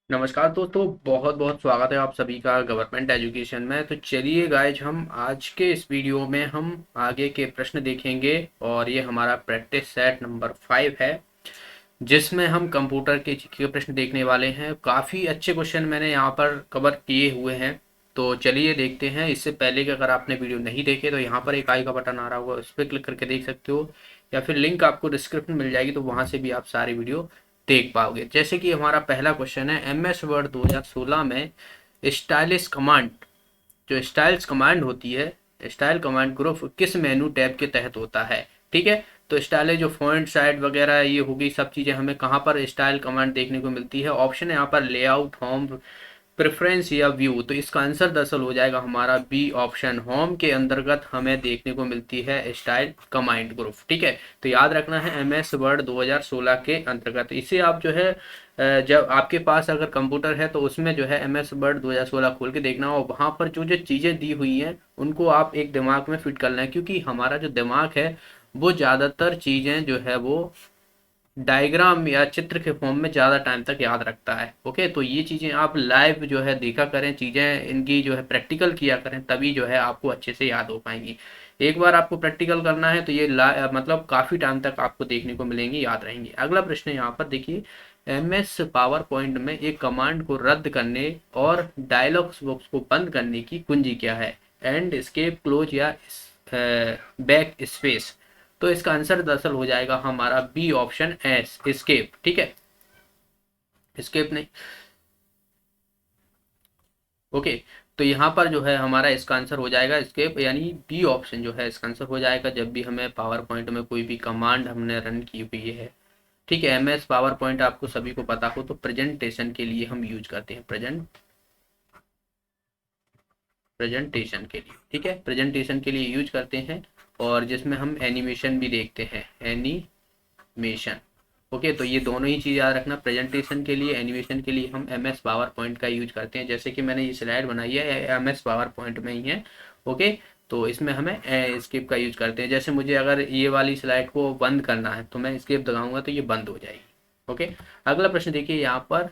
नमस्कार दोस्तों, बहुत बहुत स्वागत है आप सभी का गवर्नमेंट एजुकेशन में। तो चलिए गाइज, हम आज के इस वीडियो में हम आगे के प्रश्न देखेंगे और ये हमारा प्रैक्टिस सेट नंबर 5 है, जिसमें हम कंप्यूटर के जीके के प्रश्न देखने वाले हैं। काफ़ी अच्छे क्वेश्चन मैंने यहाँ पर कवर किए हुए हैं, तो चलिए देखते हैं। इससे पहले कि अगर आपने वीडियो नहीं देखे तो यहाँ पर एक आई का बटन आ रहा होगा, उस पर क्लिक करके देख सकते हो, या फिर लिंक आपको डिस्क्रिप्शन मिल जाएगी, तो वहाँ से भी आप सारी वीडियो देख पाओगे। जैसे कि हमारा पहला क्वेश्चन है, एम एस वर्ड 2016 में स्टाइलिश कमांड, जो स्टाइल्स कमांड होती है, स्टाइल कमांड ग्रुप किस मेनू टैब के तहत होता है। ठीक है, तो स्टाइल जो फॉन्ट साइड वगैरह ये होगी, सब चीज़ें हमें कहाँ पर स्टाइल कमांड देखने को मिलती है। ऑप्शन है यहाँ पर लेआउट, होम, प्रेफरेंस या व्यू। तो इसका आंसर दरअसल हो जाएगा हमारा बी ऑप्शन, होम के अंतर्गत हमें देखने को मिलती है स्टाइल कमांड ग्रुप। ठीक है, तो याद रखना है एम एस वर्ड 2016 के अंतर्गत। इसे आप जो है जब आपके पास अगर कंप्यूटर है तो उसमें जो है एम एस वर्ड 2016 खोल के देखना, और वहाँ पर जो जो चीज़ें दी हुई हैं उनको आप एक दिमाग में फिट करना है, क्योंकि हमारा जो दिमाग है वो ज़्यादातर चीज़ें जो है वो डायग्राम या चित्र के फॉर्म में ज़्यादा टाइम तक याद रखता है। ओके, तो ये चीज़ें आप लाइव जो है देखा करें, चीज़ें इनकी जो है प्रैक्टिकल किया करें, तभी जो है आपको अच्छे से याद हो पाएंगी। एक बार आपको प्रैक्टिकल करना है तो ये मतलब काफ़ी टाइम तक आपको देखने को मिलेंगी, याद रहेंगी। अगला प्रश्न यहाँ पर देखिए, एम एस पावर पॉइंट में एक कमांड को रद्द करने और डायलॉग्स बॉक्स को बंद करने की कुंजी क्या है। एंड, एस्केप, क्लोज या बैक स्पेस। तो इसका आंसर दरअसल हो जाएगा हमारा बी ऑप्शन, एस, एस्केप। ठीक है, एस्केप नहीं। ओके, तो यहाँ पर जो है हमारा इसका आंसर हो जाएगा एस्केप, यानी बी ऑप्शन जो है इसका आंसर हो जाएगा जब भी हमें पावर पॉइंट में कोई भी कमांड हमने रन की हुई है। ठीक है, एम एस पावर पॉइंट आपको सभी को पता हो तो प्रेजेंटेशन के लिए हम यूज करते हैं, प्रेजेंटेशन के लिए। ठीक है, प्रेजेंटेशन के लिए यूज करते हैं, और जिसमें हम एनिमेशन भी देखते हैं, एनिमेशन। ओके, तो ये दोनों ही चीज़ याद रखना, प्रेजेंटेशन के लिए, एनिमेशन के लिए हम एम एस पावर पॉइंट का यूज करते हैं। जैसे कि मैंने ये स्लाइड बनाई है, एम एस पावर पॉइंट में ही है। ओके, तो इसमें हमें स्केप का यूज करते हैं। जैसे मुझे अगर ये वाली स्लाइड को बंद करना है तो मैं स्केप दबाऊंगा तो ये बंद हो जाएगी। ओके, अगला प्रश्न देखिए यहाँ पर,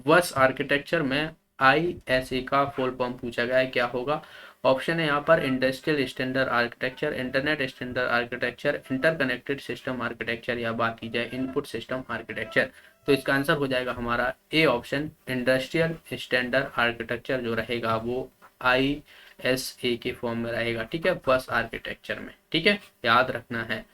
वर्ष आर्किटेक्चर में ISA का फुल फॉर्म पूछा गया है, क्या होगा। ऑप्शन है यहाँ पर industrial standard architecture, internet standard architecture, interconnected system architecture, या बात की जाए इनपुट सिस्टम आर्किटेक्चर। तो इसका आंसर हो जाएगा हमारा A option, industrial standard architecture जो रहेगा वो ISA के फॉर्म में रहेगा। ठीक है, बस आर्किटेक्चर में। ठीक है, याद रखना है।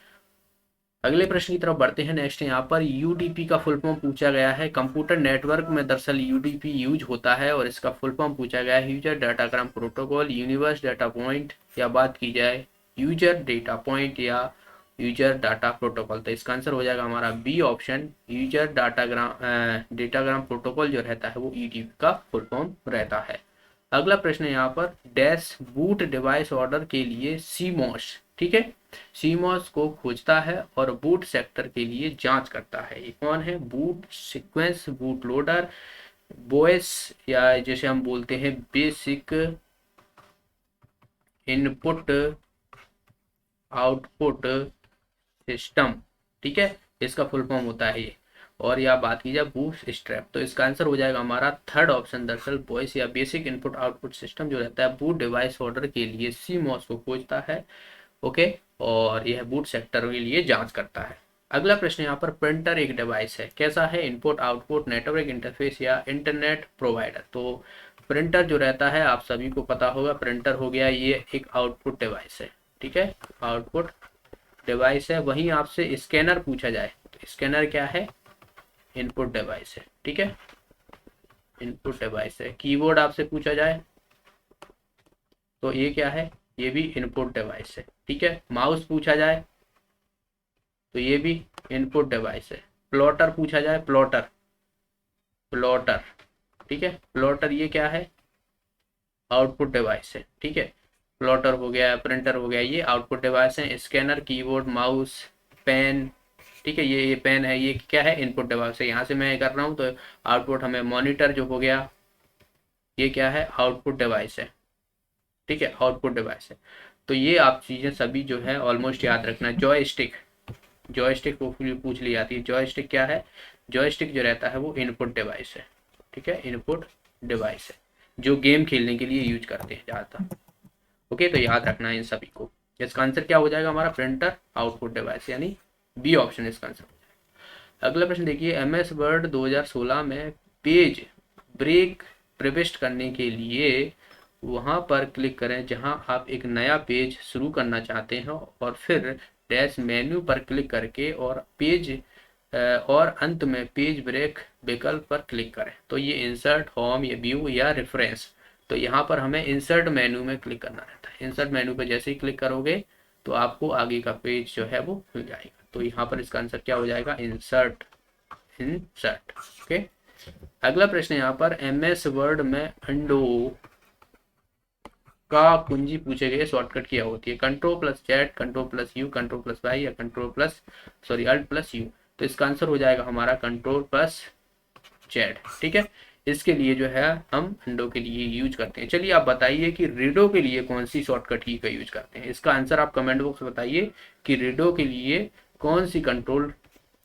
अगले प्रश्न की तरफ बढ़ते हैं। नेक्स्ट यहाँ पर यूडीपी का फुल फॉर्म पूछा गया है। कंप्यूटर नेटवर्क में दरअसल यूडीपी यूज होता है, और इसका फुल फॉर्म पूछा गया है user datagram protocol, universe data point, या बात की जाए यूजर डेटा पॉइंट या यूजर डाटा प्रोटोकॉल। तो इसका आंसर हो जाएगा हमारा B option, user datagram protocol जो रहता है वो यूडीपी का फुल फॉर्म रहता है। अगला प्रश्न यहाँ पर, डैश बूट डिवाइस ऑर्डर के लिए सीमॉस। ठीक है, सीमॉस को खोजता है और बूट सेक्टर के लिए जांच करता है। ये कौन है, boot sequence, boot loader, Boaz, या जैसे हम बोलते हैं बेसिक इनपुट आउटपुट सिस्टम। ठीक है, इसका फुल फॉर्म होता है ये। और या बात की जाए बूट स्ट्रैप, तो इसका आंसर हो जाएगा हमारा थर्ड ऑप्शन, दरअसल बॉयस या बेसिक इनपुट आउटपुट सिस्टम जो रहता है बूट डिवाइस ऑर्डर के लिए सीमॉस को खोजता है। ओके, और यह बूट सेक्टर के लिए जांच करता है। अगला प्रश्न यहाँ पर, प्रिंटर एक डिवाइस है, कैसा है, इनपुट आउटपुट नेटवर्क इंटरफेस या इंटरनेट प्रोवाइडर। तो प्रिंटर जो रहता है आप सभी को पता होगा, प्रिंटर हो गया ये एक आउटपुट डिवाइस है। ठीक है, आउटपुट डिवाइस है। वहीं आपसे स्कैनर पूछा जाए तो स्कैनर क्या है, इनपुट डिवाइस है। ठीक है, इनपुट डिवाइस है। कीबोर्ड आपसे पूछा जाए तो ये क्या है, ये भी इनपुट डिवाइस है। ठीक है, माउस पूछा जाए तो ये भी इनपुट डिवाइस है। प्लॉटर पूछा जाए, प्लॉटर, प्लॉटर, ठीक है, प्लॉटर ये क्या है, आउटपुट डिवाइस है। ठीक है, प्लॉटर हो गया, प्रिंटर हो गया, ये आउटपुट डिवाइस है। स्कैनर, कीबोर्ड, माउस, पेन, ठीक है, ये पेन है, ये क्या है, इनपुट डिवाइस है। यहाँ से मैं कर रहा हूँ तो आउटपुट हमें मॉनिटर जो हो गया, ये क्या है, आउटपुट डिवाइस है। ठीक है, आउटपुट डिवाइस है। तो ये आप चीज़ें सभी जो है ऑलमोस्ट याद रखना। जॉय स्टिक, जॉयस्टिक को पूछ ली जाती है। जॉयस्टिक क्या है? जॉयस्टिक जो रहता है वो इनपुट डिवाइस है, ठीक है, इनपुट डिवाइस है जो गेम खेलने के लिए यूज करते हैं ज़्यादातर। ओके, तो याद रखना है इन सभी को। इसका आंसर क्या हो जाएगा हमारा? प्रिंटर आउटपुट डिवाइस, यानी बी ऑप्शन इसका आंसर। अगला प्रश्न देखिए, एम एस वर्ड 2016 में पेज ब्रेक प्रविष्ट करने के लिए वहां पर क्लिक करें जहां आप एक नया पेज शुरू करना चाहते हैं, और फिर डैश मेन्यू पर क्लिक करके और पेज और अंत में पेज ब्रेक विकल्प पर क्लिक करें। तो ये इंसर्ट, होम या व्यू या रेफरेंस, तो यहाँ पर हमें इंसर्ट मेन्यू में क्लिक करना रहता है। इंसर्ट मेन्यू पर जैसे ही क्लिक करोगे तो आपको आगे का पेज जो है वो मिल जाएगा। तो यहाँ पर इसका आंसर क्या हो जाएगा? Insert, insert. ओके, अगला प्रश्न यहाँ पर, एम एस वर्ड में अंडो का कुंजी पूछे गए शॉर्टकट क्या होती है? Control plus Z, control plus U, control plus Y या control plus alt plus U. तो इसका आंसर हो जाएगा हमारा कंट्रोल प्लस जेड, ठीक है। इसके लिए जो है हम अंडो के लिए यूज करते हैं। चलिए आप बताइए कि रीडो के लिए कौन सी शॉर्टकट की का यूज करते हैं। इसका आंसर आप कमेंट बॉक्स में बताइए कि रीडो के लिए कौन सी कंट्रोल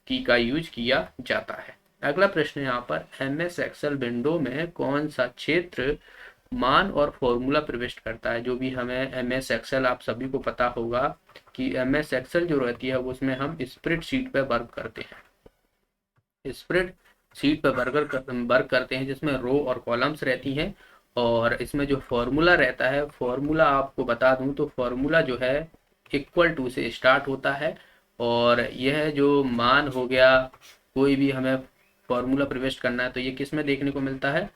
की का यूज किया जाता है। अगला प्रश्न यहाँ पर, एम एस एक्सेल विंडो में कौन सा क्षेत्र मान और फॉर्मूला प्रविष्ट करता है? जो भी हमें एम एस एक्सेल, आप सभी को पता होगा कि एम एस एक्सेल जो रहती है उसमें हम स्प्रेड शीट पे वर्क करते हैं, स्प्रेड शीट पर वर्क करते हैं जिसमें रो और कॉलम्स रहती हैं। और इसमें जो फॉर्मूला रहता है, फॉर्मूला आपको बता दूं तो फॉर्मूला जो है इक्वल टू से स्टार्ट होता है, और यह जो मान हो गया, कोई भी हमें फॉर्मूला प्रविष्ट करना है तो ये किस में देखने को मिलता है?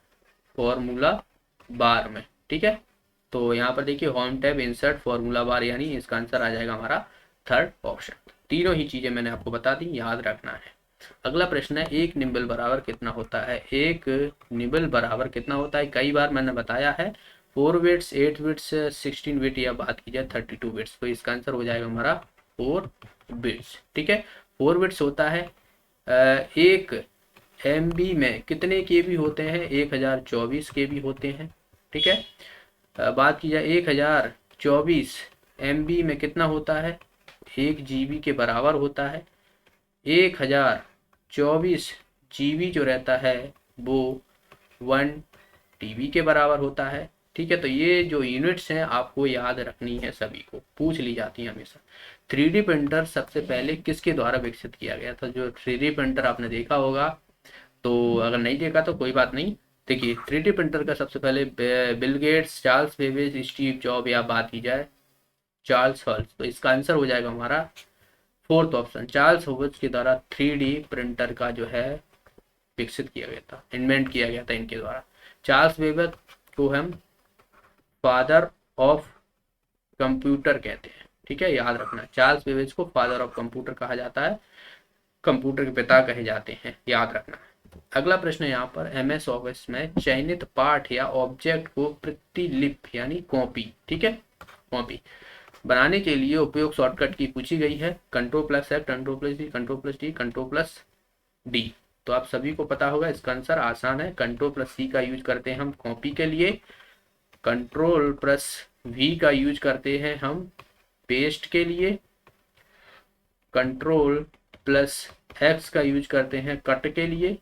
फॉर्मूला बार में, ठीक है। तो यहाँ पर देखिए, home tab, insert, formula bar, यानी इसका आंसर आ जाएगा हमारा थर्ड ऑप्शन। तीनों ही चीजें मैंने आपको बता दी, याद रखना है। अगला प्रश्न है, एक निबल बराबर कितना होता है? एक निबल बराबर कितना होता है? कई बार मैंने बताया है, 4 बिट्स, 8 बिट्स, 16 बिट या बात की जाए 32 बिट्स। तो इसका आंसर हो जाएगा हमारा 4 बिट्स, ठीक है। 4 बिट्स होता है। एक MB में कितने KB होते हैं? 1024 KB होते हैं, ठीक है। बात की जाए 1024 MB में कितना होता है? 1 GB के बराबर होता है। 1024 GB जो रहता है वो 1 TB के बराबर होता है, ठीक है। तो ये जो यूनिट्स हैं आपको याद रखनी है, सभी को पूछ ली जाती है हमेशा। 3D प्रिंटर सबसे पहले किसके द्वारा विकसित किया गया था? जो 3D प्रिंटर आपने देखा होगा, तो अगर नहीं देखा तो कोई बात नहीं। देखिए, 3D प्रिंटर का सबसे पहले Bill Gates, Charles Babbage, Steve job या बात की जाए चार्ल्स हॉल्स। तो इसका आंसर हो जाएगा हमारा फोर्थ ऑप्शन, चार्ल्स हॉल्स के द्वारा 3D प्रिंटर का जो है विकसित किया गया था, इन्वेंट किया गया था इनके द्वारा। चार्ल्स वेबर को हम फादर ऑफ कंप्यूटर कहते हैं, ठीक है, याद रखना। चार्ल्स बेबेज को फादर ऑफ कंप्यूटर कहा जाता है, कंप्यूटर के पिता कहे जाते हैं, याद रखना। अगला प्रश्न यहाँ पर, MS ऑफिस में चयनित पाठ या ऑब्जेक्ट को प्रतिलिपि यानी कॉपी, ठीक है, कॉपी बनाने के लिए उपयोग शॉर्टकट की पूछी गई है। Control plus F, control plus D, control plus D, control plus D। तो आप सभी को पता होगा, इसका आंसर आसान है, कंट्रोल प्लस C का यूज करते हैं हम कॉपी के लिए, कंट्रोल प्लस V का यूज करते हैं हम पेस्ट के लिए, कंट्रोल प्लस X का यूज करते हैं कट के लिए।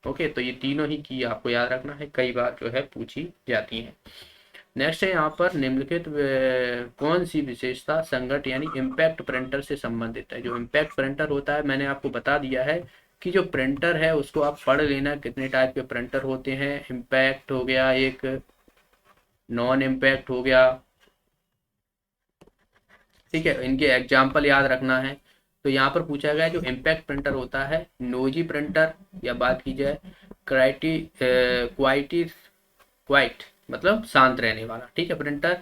ओके, तो ये तीनों ही की आपको याद रखना है, कई बार जो है पूछी जाती है। नेक्स्ट है यहाँ पर, निम्नलिखित कौन सी विशेषता संगत यानी इम्पैक्ट प्रिंटर से संबंधित है? जो इम्पैक्ट प्रिंटर होता है, मैंने आपको बता दिया है कि जो प्रिंटर है उसको आप पढ़ लेना, कितने टाइप के प्रिंटर होते हैं। इम्पैक्ट हो गया एक, नॉन इम्पैक्ट हो गया, ठीक है, इनके एग्जाम्पल याद रखना है। तो यहाँ पर पूछा गया जो इम्पैक्ट प्रिंटर होता है, नोजी प्रिंटर या बात की जाए क्वाइटी क्वाइट मतलब शांत रहने वाला, ठीक है, प्रिंटर,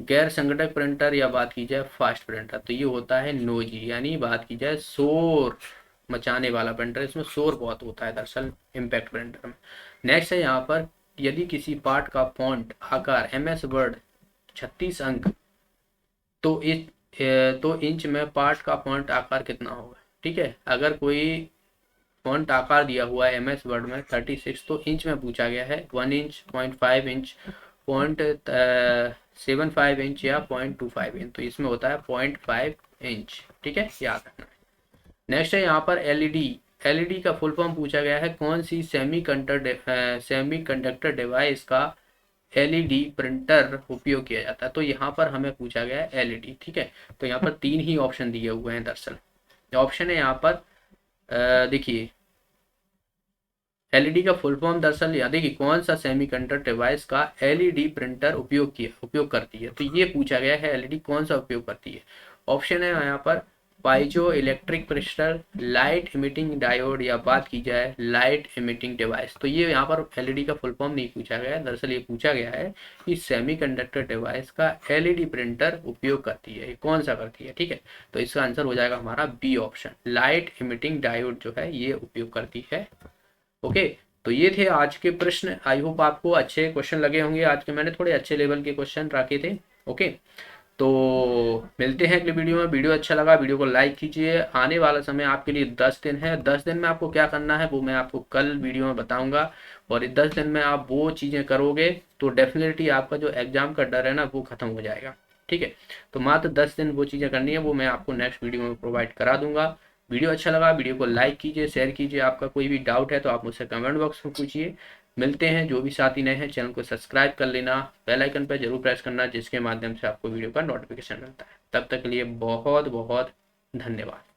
गैर संगठक प्रिंटर या बात की जाए फास्ट प्रिंटर, तो ये होता है नोजी, यानी बात की जाए शोर मचाने वाला प्रिंटर, इसमें शोर बहुत होता है दरअसल इम्पैक्ट प्रिंटर में। नेक्स्ट है यहाँ पर, यदि किसी पार्ट का फॉन्ट आकार MS वर्ड 36 अंक, तो इंच में पार्ट का फॉन्ट आकार कितना होगा? ठीक है, अगर कोई फॉन्ट आकार दिया हुआ है MS वर्ड में 36, तो इंच में पूछा गया है 1 इंच, 0.5 इंच, 0.75 इंच या 0.25 इंच, तो इसमें होता है 0.5 इंच, ठीक है, याद रखना है। नेक्स्ट है यहाँ पर एलईडी। एलईडी का फुल फॉर्म पूछा गया है, कौन सी सेमी कंडक्टर डिवाइस का एलईडी प्रिंटर उपयोग किया जाता है। तो यहाँ पर हमें पूछा गया है एलईडी, ठीक है। तो यहाँ पर तीन ही ऑप्शन दिए हुए हैं दरअसल। ऑप्शन है यहाँ पर देखिए, एलईडी का फुल फॉर्म दरअसल या देखिए, कौन सा सेमीकंडक्टर डिवाइस का एलईडी प्रिंटर उपयोग करती है। तो ये पूछा गया है एलईडी कौन सा उपयोग करती है। ऑप्शन है यहाँ पर piezo electric crystal, light emitting diode, या बात की जाए लाइट इमिटिंग डिवाइस। तो ये यहाँ पर एलईडी का फुल फॉर्म नहीं पूछा गया है, दरअसल ये पूछा गया है कि सेमीकंडक्टर डिवाइस का एलईडी प्रिंटर उपयोग करती है, ये कौन सा करती है, ठीक है। तो इसका आंसर हो जाएगा हमारा B option, light emitting diode जो है ये उपयोग करती है। ओके, तो ये थे आज के प्रश्न। आई होप आपको अच्छे क्वेश्चन लगे होंगे। आज के मैंने थोड़े अच्छे लेवल के क्वेश्चन रखे थे। ओके, तो मिलते हैं अगले वीडियो में। वीडियो अच्छा लगा वीडियो को लाइक कीजिए। आने वाला समय आपके लिए 10 दिन है। 10 दिन में आपको क्या करना है वो मैं आपको कल वीडियो में बताऊंगा, और इस 10 दिन में आप वो चीज़ें करोगे तो डेफिनेटली आपका जो एग्जाम का डर है ना वो खत्म हो जाएगा, ठीक है। तो मात्र 10 दिन वो चीज़ें करनी है, वो मैं आपको नेक्स्ट वीडियो में प्रोवाइड करा दूंगा। वीडियो अच्छा लगा वीडियो को लाइक कीजिए, शेयर कीजिए। आपका कोई भी डाउट है तो आप मुझसे कमेंट बॉक्स में पूछिए। मिलते हैं। जो भी साथी नए हैं चैनल को सब्सक्राइब कर लेना, बेल आइकन पर जरूर प्रेस करना, जिसके माध्यम से आपको वीडियो का नोटिफिकेशन मिलता है। तब तक के लिए बहुत बहुत धन्यवाद।